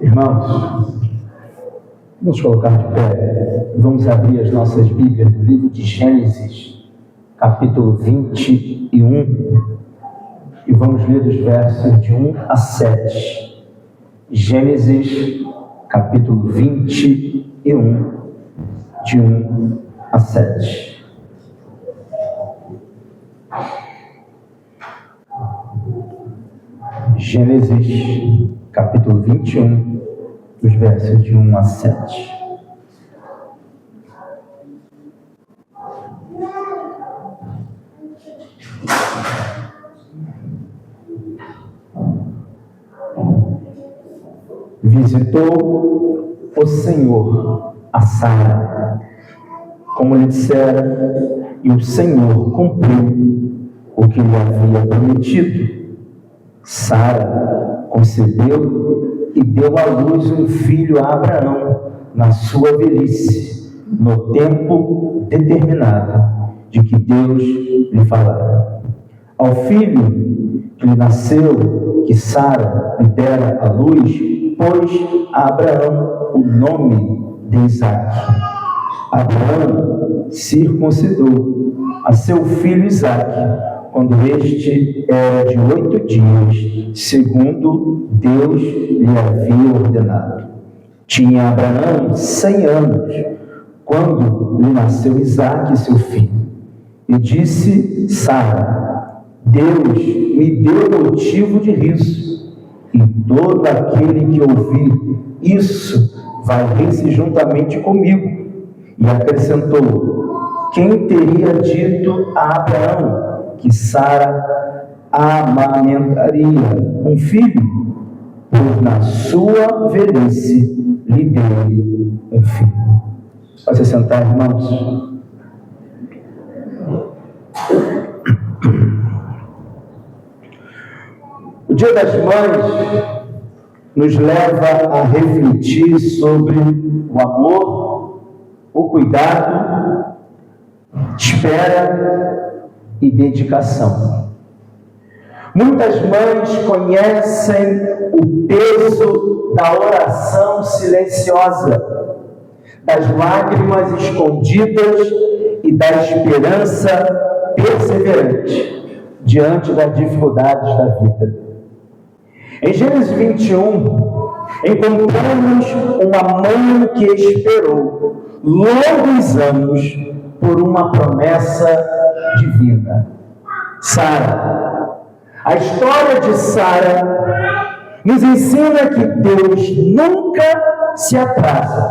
Irmãos, vamos colocar de pé, vamos abrir as nossas Bíblias no livro de Gênesis, capítulo 21, e vamos ler os versos de 1 a 7. Gênesis, capítulo 21, de 1 a 7. Gênesis, capítulo 21, os versos de 1 a 7. Visitou o Senhor a Sara, como lhe dissera, e o Senhor cumpriu o que lhe havia prometido. Sara concebeu e deu à luz um filho a Abraão na sua velhice, no tempo determinado de que Deus lhe falara. Ao filho que lhe nasceu, que Sara lhe dera à luz, pôs a Abraão o nome de Isaque. Abraão circuncidou a seu filho Isaque, quando este era de 8 dias, segundo Deus lhe havia ordenado. Tinha Abraão 100 anos, quando lhe nasceu Isaque, seu filho. E disse Sara: Deus me deu motivo de riso, e todo aquele que ouvir isso vai rir-se juntamente comigo. E acrescentou: quem teria dito a Abraão que Sara amamentaria um filho, pois na sua velhice lhe deu um filho. Pode se sentar, irmãos. O Dia das Mães nos leva a refletir sobre o amor, o cuidado, espera e dedicação. Muitas mães conhecem o peso da oração silenciosa, das lágrimas escondidas e da esperança perseverante diante das dificuldades da vida. Em Gênesis 21, encontramos uma mãe que esperou longos anos por uma promessa divina. Sara. A história de Sara nos ensina que Deus nunca se atrasa.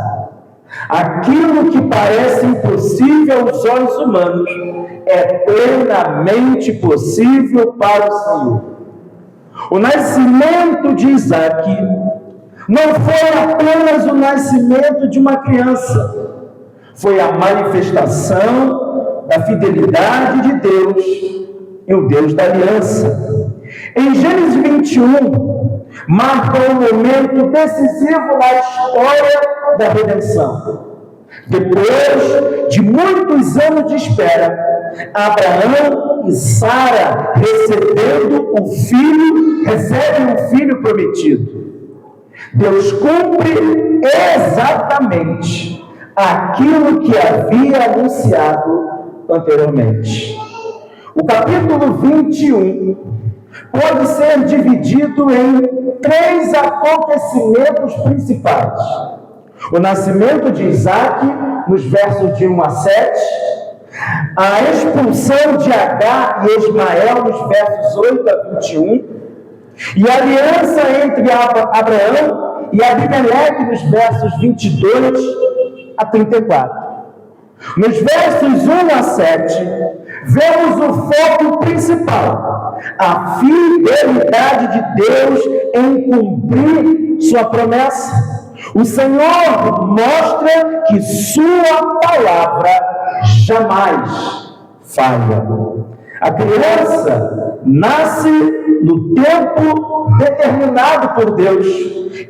Aquilo que parece impossível aos olhos humanos é plenamente possível para o Senhor. O nascimento de Isaque não foi apenas o nascimento de uma criança, foi a manifestação da fidelidade de Deus e o Deus da aliança. Em Gênesis 21, marca um momento decisivo na história da redenção. Depois de muitos anos de espera, Abraão e Sara recebem um filho prometido. Deus cumpre exatamente aquilo que havia anunciado anteriormente. O capítulo 21 pode ser dividido em 3 acontecimentos principais. O nascimento de Isaque, nos versos de 1 a 7, a expulsão de Agar e Ismael, nos versos 8 a 21, e a aliança entre Abraão e Abimeleque, nos versos 22 a 34. Nos versos 1 a 7, vemos o foco principal, a fidelidade de Deus em cumprir sua promessa. O Senhor mostra que sua palavra jamais falha. A criança nasce no tempo determinado por Deus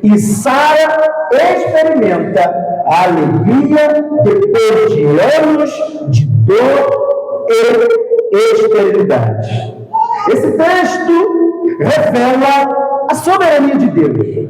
e Sara experimenta a alegria depois de anos de dor e esterilidade. Esse texto revela a soberania de Deus.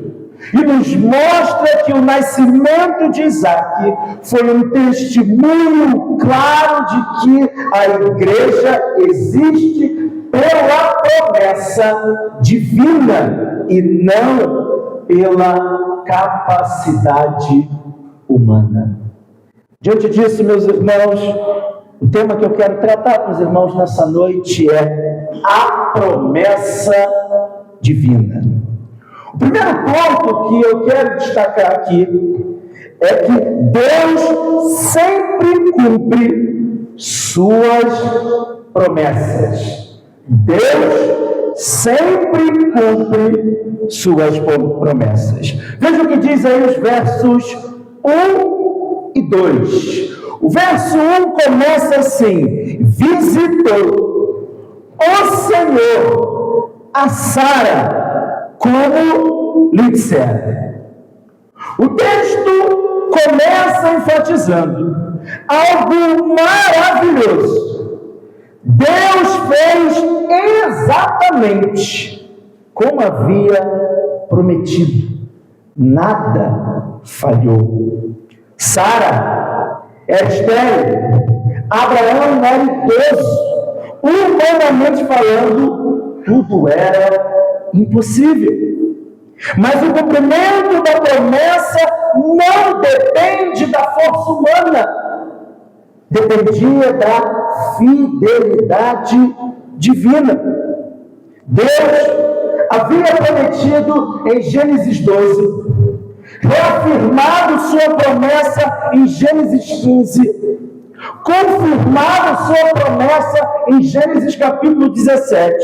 E nos mostra que o nascimento de Isaac foi um testemunho claro de que a igreja existe pela promessa divina e não pela capacidade humana. Diante disso, meus irmãos, o tema que eu quero tratar com os irmãos nessa noite é a promessa divina. O primeiro ponto que eu quero destacar aqui é que Deus sempre cumpre suas promessas. Deus sempre cumpre suas promessas. Veja o que diz aí os versos 1 e 2. O verso 1 começa assim: visitou o Senhor a Sara, como lhe disseram. O texto começa enfatizando algo maravilhoso. Deus fez exatamente como havia prometido. Nada falhou. Sara era estéril. Abraão era idoso. Humanamente falando, tudo era impossível. Mas o cumprimento da promessa não depende da força humana, dependia da fidelidade divina. Deus havia prometido em Gênesis 12, reafirmado sua promessa em Gênesis 15, confirmado sua promessa em Gênesis capítulo 17,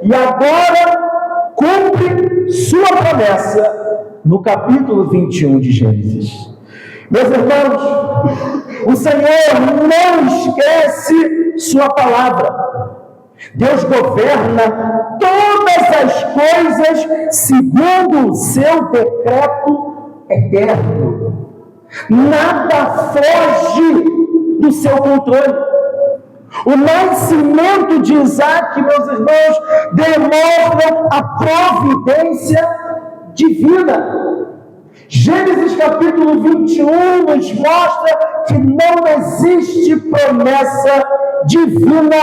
e agora cumpre sua promessa no capítulo 21 de Gênesis. Meus irmãos, o Senhor não esquece sua palavra. Deus governa todas as coisas segundo o seu decreto eterno. Nada foge do seu controle. O nascimento de Isaac, meus irmãos, demonstra a providência divina. Gênesis capítulo 21 nos mostra que não existe promessa divina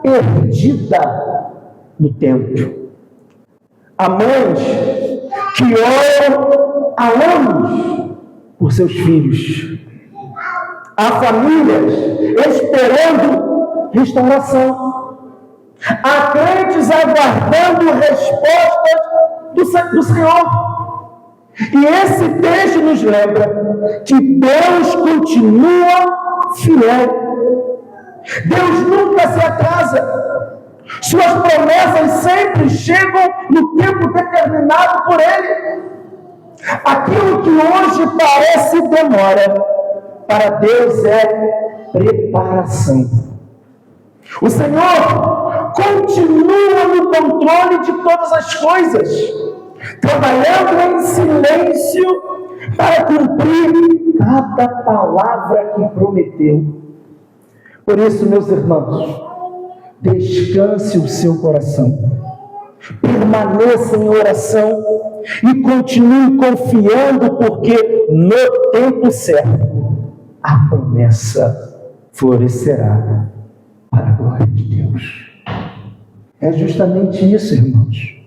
perdida no tempo. Há mães que oram há anos por seus filhos. Há famílias esperando restauração. Há crentes aguardando respostas do Senhor. E esse texto nos lembra que Deus continua fiel. Deus nunca se atrasa. Suas promessas sempre chegam no tempo determinado por Ele. Aquilo que hoje parece demora, para Deus é preparação. O Senhor continua no controle de todas as coisas, trabalhando em silêncio para cumprir cada palavra que prometeu. Por isso, meus irmãos, descanse o seu coração, permaneça em oração e continue confiando, porque no tempo certo a promessa florescerá para a glória de Deus. É justamente isso, irmãos,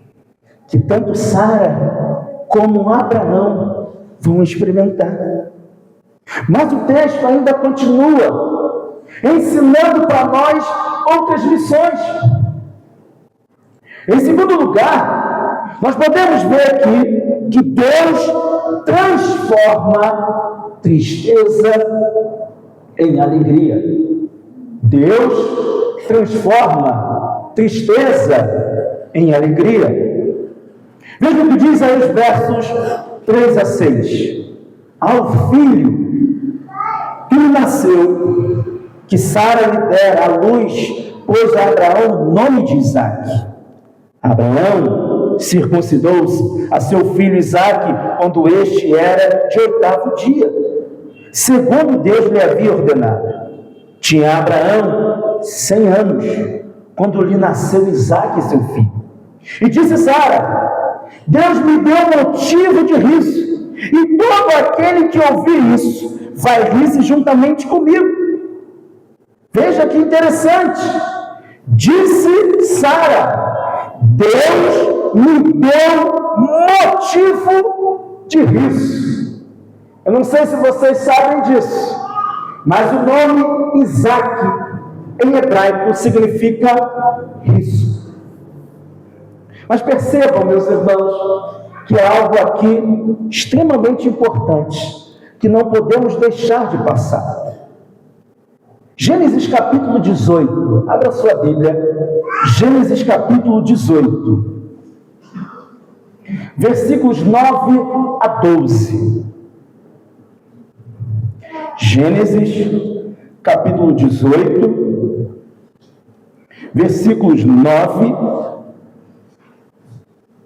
que tanto Sara como Abraão vão experimentar. Mas o texto ainda continua ensinando para nós outras lições. Em segundo lugar, nós podemos ver aqui que Deus transforma tristeza em alegria. Deus transforma tristeza em alegria. Veja o que diz aí os versos 3 a 6. Ao filho que lhe nasceu, que Sara lhe dera à luz, pôs a Abraão o nome de Isaque. Abraão circuncidou-se a seu filho Isaque quando este era de 8º dia, segundo Deus lhe havia ordenado. Tinha Abraão 100 anos quando lhe nasceu Isaque, seu filho. E disse Sara: Deus me deu motivo de riso, e todo aquele que ouvir isso vai rir-se juntamente comigo. Veja que interessante. Disse Sara: Deus me deu motivo de riso. Eu não sei se vocês sabem disso, mas o nome Isaac em hebraico significa riso. Mas percebam, meus irmãos, que é algo aqui extremamente importante, que não podemos deixar de passar. Gênesis capítulo 18, abra sua Bíblia, Gênesis capítulo 18, versículos 9 a 12. Gênesis capítulo 18, versículos 9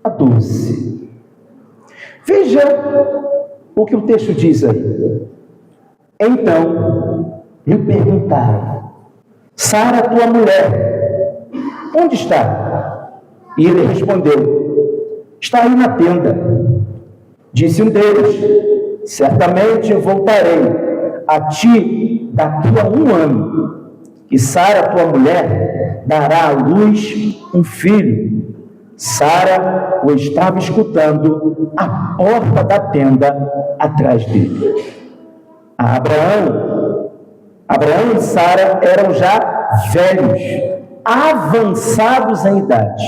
a 12. Veja o que o texto diz aí. Então lhe perguntaram: Sara, tua mulher, onde está? E ele respondeu: está aí na tenda. Disse um deles: certamente voltarei a ti daqui a 1 ano, e Sara, tua mulher, dará à luz um filho. Sara o estava escutando à porta da tenda atrás dele. Abraão e Sara eram já velhos, avançados em idade,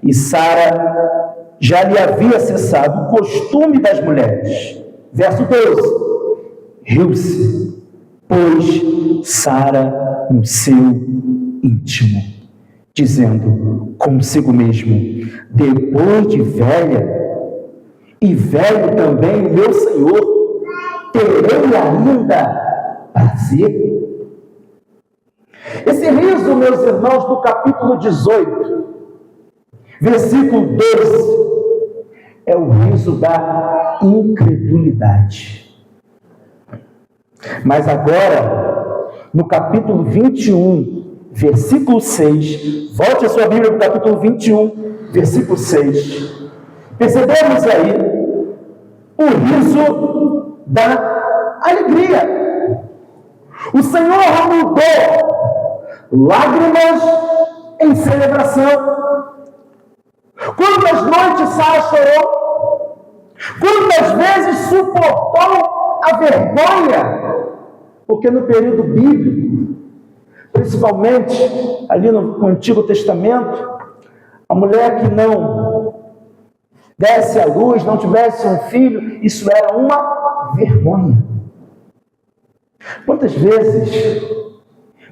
e Sara já lhe havia cessado o costume das mulheres. Verso 12: riu-se, pois, Sara no seu íntimo, dizendo consigo mesmo: depois de velha, e velho também o meu Senhor, terei ainda prazer? Esse riso, meus irmãos, do capítulo 18, versículo 12, é o riso da incredulidade. Mas agora, no capítulo 21, versículo 6, volte a sua Bíblia para o capítulo 21, versículo 6, percebemos aí o riso da alegria. O Senhor mudou lágrimas em celebração. Quantas noites Sara chorou? Quantas vezes suportou a vergonha? Porque no período bíblico, principalmente ali no Antigo Testamento, a mulher que não desse à luz, não tivesse um filho, isso era uma vergonha. Quantas vezes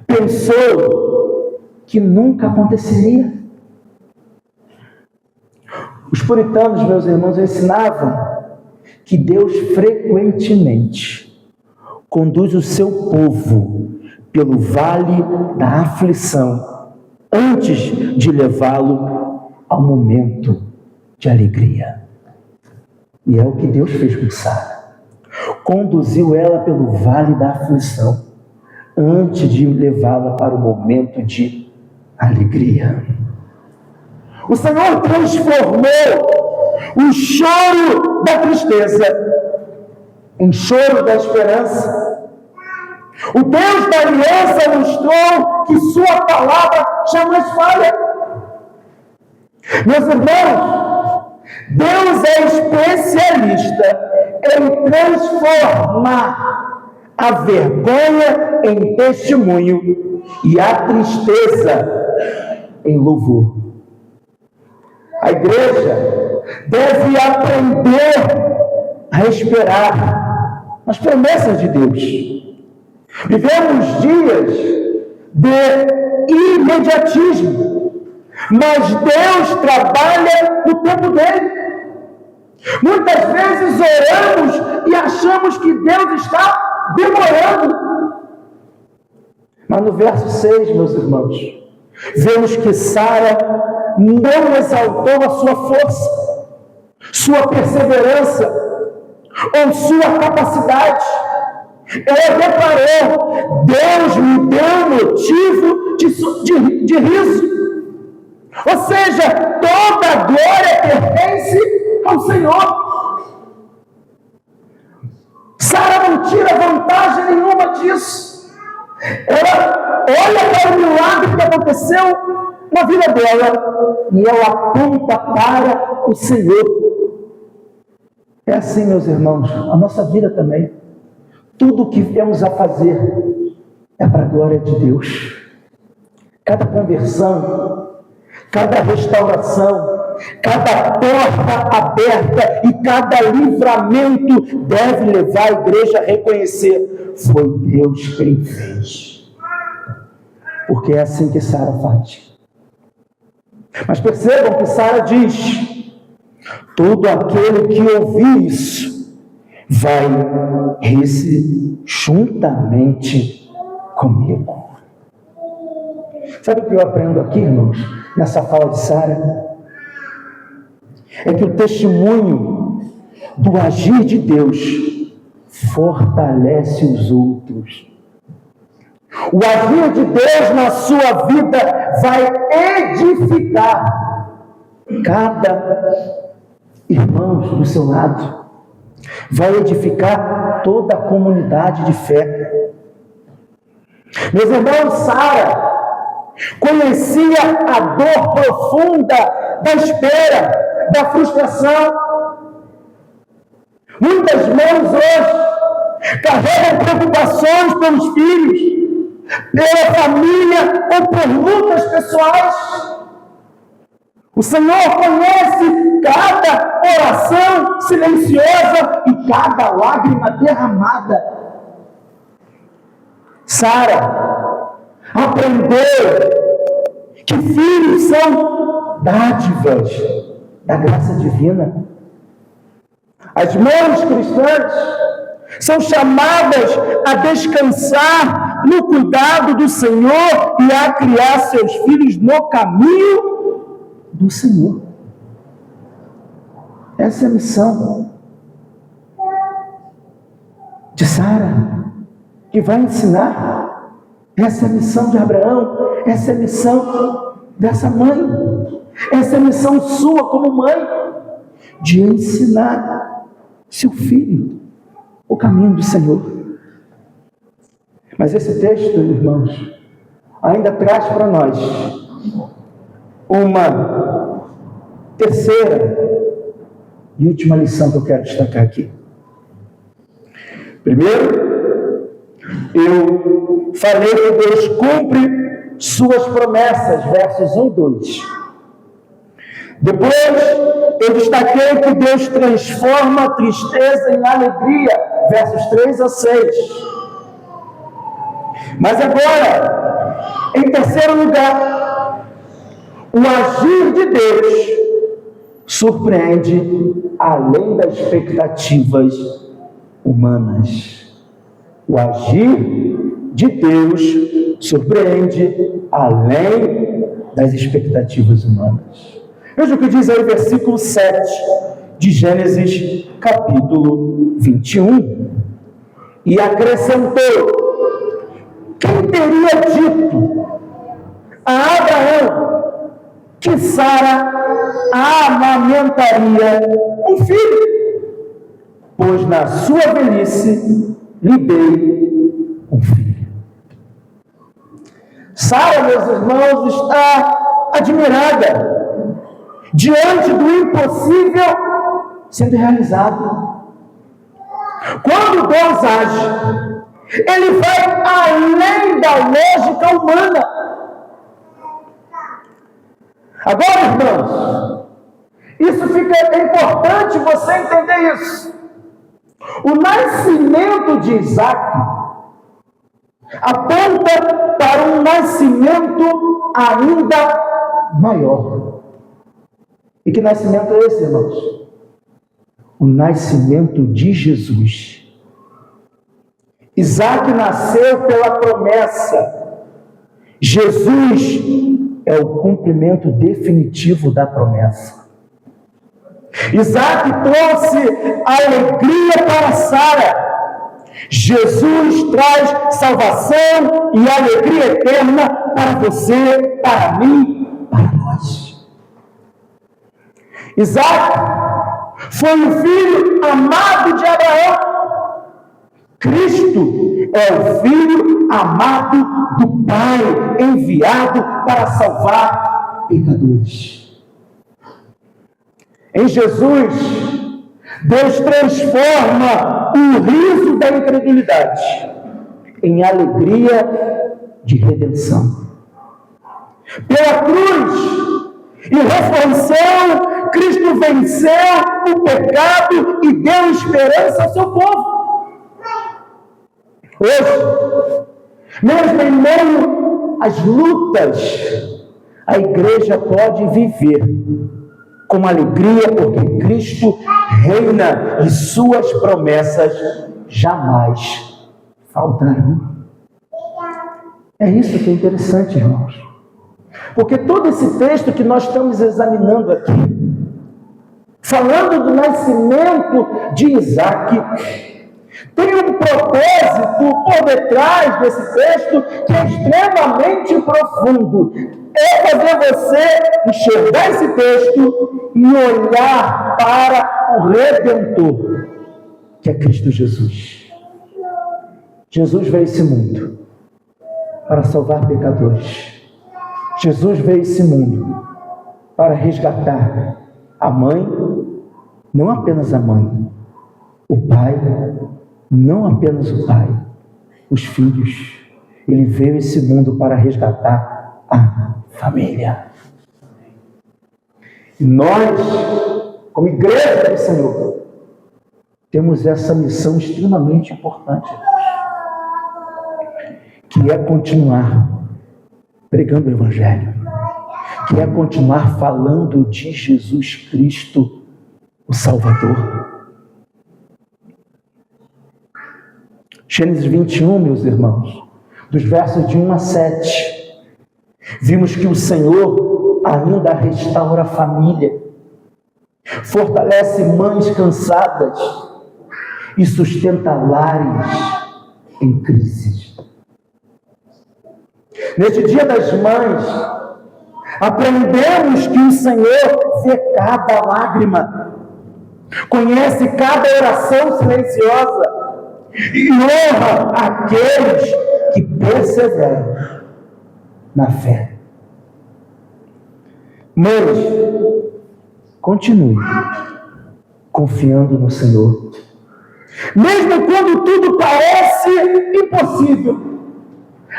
pensou que nunca aconteceria? Os puritanos, meus irmãos, ensinavam que Deus frequentemente conduz o seu povo pelo vale da aflição antes de levá-lo ao momento de alegria. E é o que Deus fez com Sara. Conduziu ela pelo vale da aflição antes de levá-la para o momento de alegria. O Senhor transformou o choro da tristeza em choro da esperança. O Deus da aliança mostrou que sua palavra jamais falha. Meus irmãos, Deus é especialista em transformar a vergonha em testemunho e a tristeza em louvor. A igreja deve aprender a esperar nas promessas de Deus. Vivemos dias de imediatismo, mas Deus trabalha no tempo dele. Muitas vezes oramos e achamos que Deus está demorando. Mas no verso 6, meus irmãos, vemos que Sara não exaltou a sua força, sua perseverança ou sua capacidade. Ela declarou: Deus me deu motivo de riso. Ou seja, toda a glória pertence Senhor. Sara não tira vantagem nenhuma disso. Ela olha para o milagre que aconteceu na vida dela e ela aponta para o Senhor. É assim, meus irmãos, a nossa vida também. Tudo o que viemos a fazer é para a glória de Deus. Cada conversão, cada restauração, cada porta aberta e cada livramento deve levar a igreja a reconhecer: foi Deus quem fez. Porque é assim que Sara faz. Mas percebam que Sara diz: todo aquele que ouvir isso vai rir-se juntamente comigo. Sabe o que eu aprendo aqui, irmãos, nessa fala de Sara? É que o testemunho do agir de Deus fortalece os outros. O agir de Deus na sua vida vai edificar cada irmão do seu lado. Vai edificar toda a comunidade de fé. Meus irmãos, Sara conhecia a dor profunda da espera, da frustração. Muitas mães hoje carregam preocupações pelos filhos, pela família ou por lutas pessoais. O Senhor conhece cada oração silenciosa e cada lágrima derramada. Sara aprendeu que filhos são dádivas da graça divina. As mães cristãs são chamadas a descansar no cuidado do Senhor e a criar seus filhos no caminho do Senhor. Essa é a missão de Sara, que vai ensinar. Essa é a missão de Abraão, essa é a missão dessa mãe, essa é a missão sua como mãe, de ensinar seu filho o caminho do Senhor. Mas esse texto, irmãos, ainda traz para nós uma terceira e última lição que eu quero destacar aqui. Primeiro, eu falei que Deus cumpre suas promessas, versos 1 e 2. Depois, eu destaquei que Deus transforma a tristeza em alegria, versos 3 a 6. Mas agora, em terceiro lugar, o agir de Deus surpreende além das expectativas humanas. O agir de Deus surpreende além das expectativas humanas. Veja o que diz aí o versículo 7 de Gênesis, capítulo 21. E acrescentou: quem teria dito a Abraão que Sara amamentaria um filho? Pois na sua velhice lhe dei um filho. Sara, meus irmãos, está admirada diante do impossível sendo realizado. Quando Deus age, Ele vai além da lógica humana. Agora, irmãos, isso fica importante você entender isso. O nascimento de Isaac aponta para um nascimento ainda maior. E que nascimento é esse, irmãos? O nascimento de Jesus. Isaac nasceu pela promessa. Jesus é o cumprimento definitivo da promessa. Isaac trouxe alegria para Sara. Jesus traz salvação e alegria eterna para você, para mim, para nós. Isaac Foi o filho amado de Abraão. Cristo é o Filho amado do Pai, enviado para salvar pecadores. Em Jesus, Deus transforma o riso da incredulidade em alegria de redenção. Pela cruz e ressurreição, Cristo venceu o pecado e deu esperança ao seu povo. Hoje, mesmo em meio às lutas, a igreja pode viver com alegria, porque Cristo reina e suas promessas jamais faltarão. É isso que é interessante, irmãos. Porque todo esse texto que nós estamos examinando aqui, falando do nascimento de Isaque, tem um propósito por detrás desse texto que é extremamente profundo. É fazer você enxergar esse texto e olhar para o Redentor, que é Cristo Jesus. Jesus veio a esse mundo para salvar pecadores. Jesus veio a esse mundo para resgatar a mãe, não apenas a mãe, o pai, não apenas o pai, os filhos. Ele veio a esse mundo para resgatar a família. E nós, como igreja do Senhor, temos essa missão extremamente importante, que é continuar pregando o Evangelho, que é continuar falando de Jesus Cristo, o Salvador. Gênesis 21, meus irmãos, dos versos de 1 a 7, vimos que o Senhor ainda restaura a família, fortalece mães cansadas e sustenta lares em crises. Neste Dia das Mães, aprendemos que o Senhor vê cada lágrima, conhece cada oração silenciosa e honra aqueles que perseveram na fé. Mães, continue confiando no Senhor, mesmo quando tudo parece impossível.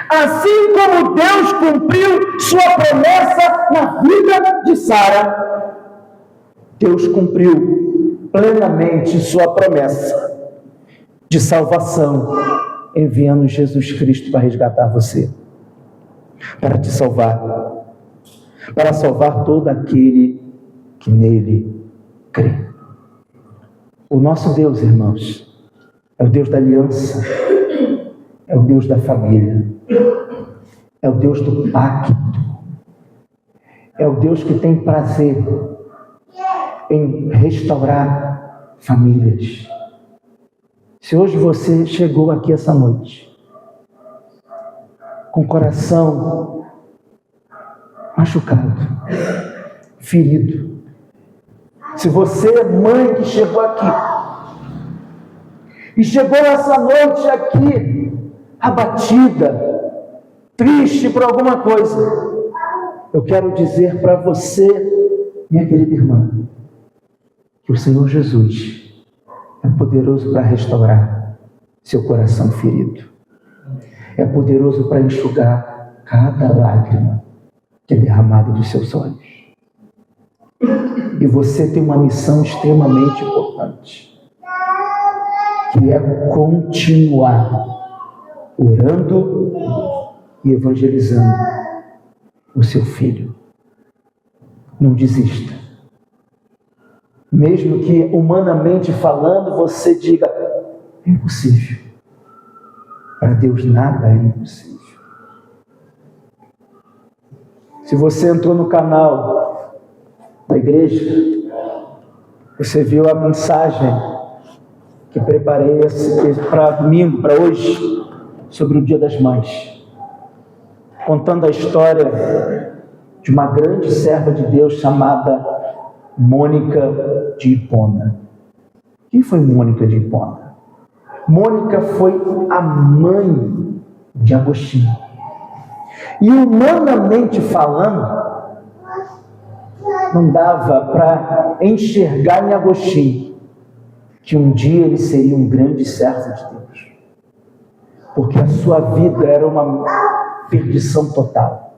Assim como Deus cumpriu sua promessa na vida de Sara, Deus cumpriu plenamente sua promessa de salvação, enviando Jesus Cristo para resgatar você, para te salvar, para salvar todo aquele que nele crê. O nosso Deus, irmãos, é o Deus da aliança, é o Deus da família, é o Deus do pacto, é o Deus que tem prazer em restaurar famílias. Se hoje você chegou aqui essa noite com o coração machucado, ferido, se você é mãe que chegou aqui e chegou essa noite aqui abatida, triste por alguma coisa, eu quero dizer para você, minha querida irmã, que o Senhor Jesus é poderoso para restaurar seu coração ferido. É poderoso para enxugar cada lágrima que é derramada dos seus olhos. E você tem uma missão extremamente importante, que é continuar orando e evangelizando o seu filho. Não desista. Mesmo que humanamente falando você diga, é impossível. Para Deus nada é impossível. Se você entrou no canal da igreja, você viu a mensagem que preparei para domingo, para hoje, sobre o Dia das Mães, contando a história de uma grande serva de Deus chamada Mônica de Hipona. Quem foi Mônica de Hipona? Mônica foi a mãe de Agostinho. E humanamente falando, não dava para enxergar em Agostinho que um dia ele seria um grande servo de Deus. Porque a sua vida era uma perdição total.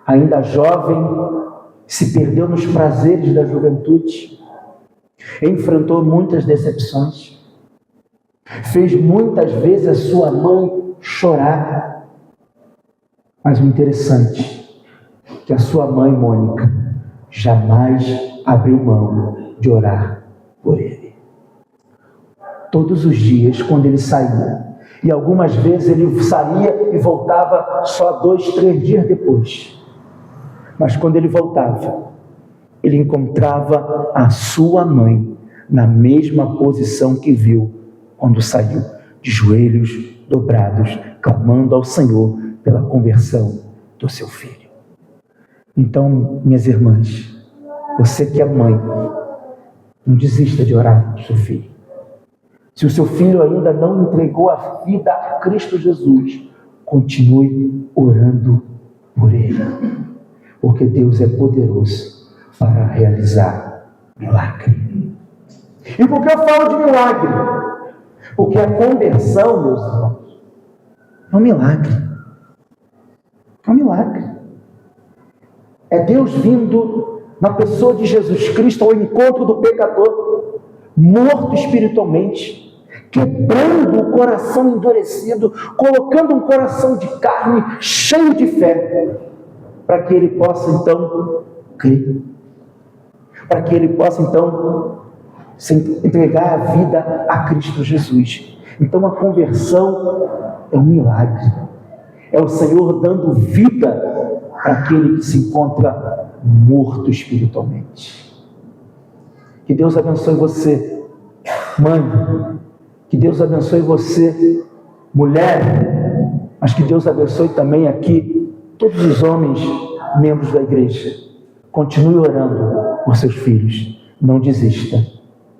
Ainda jovem, se perdeu nos prazeres da juventude, enfrentou muitas decepções, fez muitas vezes a sua mãe chorar. Mas o interessante é que a sua mãe, Mônica, jamais abriu mão de orar por ele. Todos os dias, quando ele saía, e algumas vezes ele saía e voltava só 2, 3 dias depois. Mas quando ele voltava, ele encontrava a sua mãe na mesma posição que viu quando saiu, de joelhos dobrados, clamando ao Senhor pela conversão do seu filho. Então, minhas irmãs, você que é mãe, não desista de orar por seu filho. Se o seu filho ainda não entregou a vida a Cristo Jesus, continue orando por ele, porque Deus é poderoso para realizar milagre. E por que eu falo de milagre? Porque a conversão, meus irmãos, é um milagre. É um milagre. É Deus vindo na pessoa de Jesus Cristo ao encontro do pecador, morto espiritualmente, quebrando o coração endurecido, colocando um coração de carne cheio de fé, para que ele possa então crer, para que ele possa então se entregar a vida a Cristo Jesus. Então a conversão é um milagre, é o Senhor dando vida para aquele que se encontra morto espiritualmente. Que Deus abençoe você, mãe. Que Deus abençoe você, mulher. Mas que Deus abençoe também aqui todos os homens, membros da igreja. Continue orando por seus filhos. Não desista.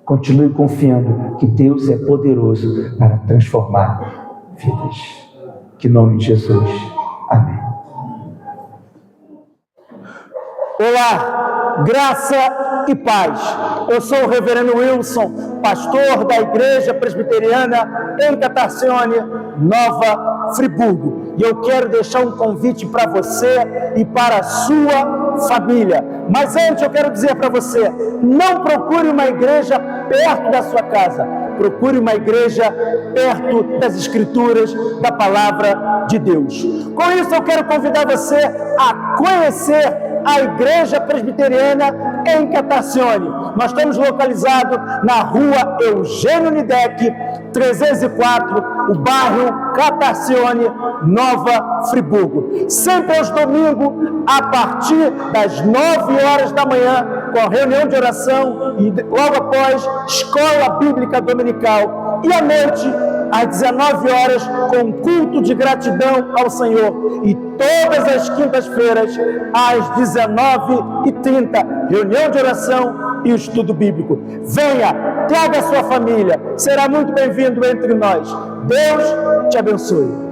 Continue confiando que Deus é poderoso para transformar vidas. Que em nome de Jesus. Amém. Olá, graça e paz. Eu sou o reverendo Wilson, pastor da Igreja Presbiteriana em Catarcione, Nova Friburgo. E eu quero deixar um convite para você e para a sua família. Mas antes eu quero dizer para você, não procure uma igreja perto da sua casa. Procure uma igreja perto das Escrituras, da Palavra de Deus. Com isso eu quero convidar você a conhecer a Igreja Presbiteriana em Catarcione. Nós estamos localizados na rua Eugênio Nidec, 304, o bairro Catarcione, Nova Friburgo. Sempre aos domingos, a partir das 9 horas da manhã, com reunião de oração e logo após, escola bíblica dominical. E à noite, às 19 horas, com culto de gratidão ao Senhor. E todas as quintas-feiras, às 19h30, reunião de oração e estudo bíblico. Venha, traga a sua família, será muito bem-vindo entre nós. Deus te abençoe.